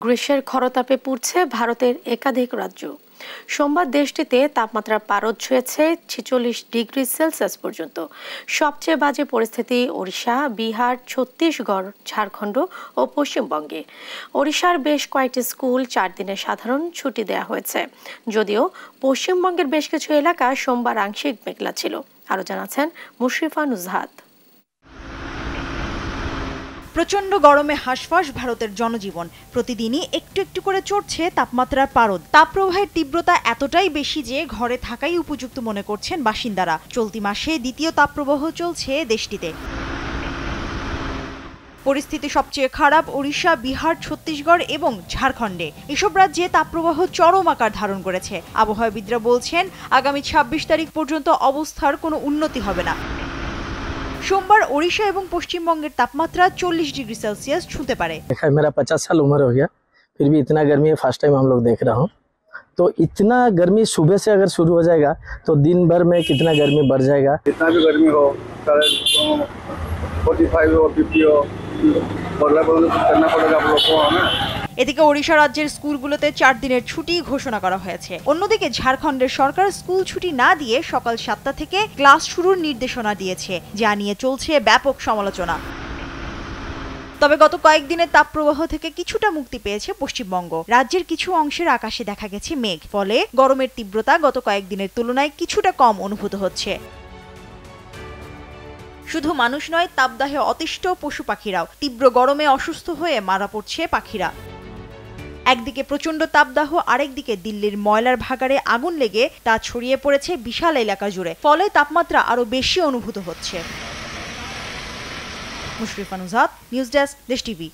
গ্রীষ্মের খরতাপে পুড়ছে ভারতের একাধিক রাজ্য। সোমবার দেশটিতে তাপমাত্রার পারদ ছুঁয়েছে 46 ডিগ্রি সেলসিয়াস পর্যন্ত। সবচেয়ে বাজে পরিস্থিতি ওড়িশা, বিহার, ছত্তিশগড়, ঝাড়খণ্ড ও পশ্চিমবঙ্গে। ওড়িশার বেশ কয়েকটি স্কুল 4 দিনের সাধারণ ছুটি দেওয়া হয়েছে, যদিও পশ্চিমবঙ্গের বেশ কিছু এলাকা সোমবার আংশিক মেঘলা ছিল। আরও জানাচ্ছেন মুশরিফা নুজহাত। প্রচন্ড গরমে হাঁসফাঁস ভারতের জনজীবন। প্রতিদিনই একটু একটু করে চড়ছে তাপমাত্রার পারদ। তাপপ্রবাহের তীব্রতা এতটাই বেশি যে ঘরে থাকাই উপযুক্ত মনে করছেন বাসিন্দারা। চলতি মাসে দ্বিতীয় তাপপ্রবাহ চলছে দেশটিতে। পরিস্থিতি সবচেয়ে খারাপ ওড়িশা, বিহার, ছত্তিশগড় এবং ঝাড়খণ্ডে। এসব রাজ্যে তাপপ্রবাহ চরম আকার ধারণ করেছে। আবহাওয়াবিদরা বলছেন, আগামী 26 তারিখ পর্যন্ত অবস্থার কোনো উন্নতি হবে না। সোমবার ওড়িশা এবং পশ্চিমবঙ্গের তাপমাত্রা 40 डिग्री सेल्सियस छूते पारे। मेरा 50 साल उम्र हो गया, फिर भी इतना गर्मी है फर्स्ट टाइम हम लोग देख रहा हूँ। तो इतना गर्मी सुबह से अगर शुरू हो जाएगा तो दिन भर में कितना गर्मी बढ़ जाएगा। जितना भी गर्मी हो, 45 हो 50 हो, करना पड़ेगा आप लोग को। हमें এদিকে ওড়িশা রাজ্যের স্কুলগুলোতে 4 দিনের ছুটি ঘোষণা করা হয়েছে। অন্যদিকে ঝাড়খণ্ডের সরকার স্কুল ছুটি না দিয়ে সকাল 7টা থেকে ক্লাস শুরুর নির্দেশনা দিয়েছে, যা নিয়ে চলছে ব্যাপক সমালোচনা। তবে গত কয়েকদিনের তাপপ্রবাহ থেকে কিছুটা মুক্তি পেয়েছে পশ্চিমবঙ্গ। রাজ্যের কিছু অংশের আকাশে দেখা গেছে মেঘ, ফলে গরমের তীব্রতা গত কয়েকদিনের তুলনায় কিছুটা কম অনুভূত হচ্ছে। শুধু মানুষ নয়, তাপদাহে অতিষ্ঠ পশু পাখিরাও। তীব্র গরমে অসুস্থ হয়ে মারা পড়ছে পাখিরা। একদিকে প্রচন্ড তাপদাহ, আরেকদিকে দিল্লির ময়লার ভাগাড়ে আগুন লেগে তা ছড়িয়ে পড়েছে বিশাল এলাকা জুড়ে, ফলে তাপমাত্রা আরো বেশি অনুভূত হচ্ছে। মুশরিফা নুজহাত, নিউজ ডেস্ক, দেশ টিভি।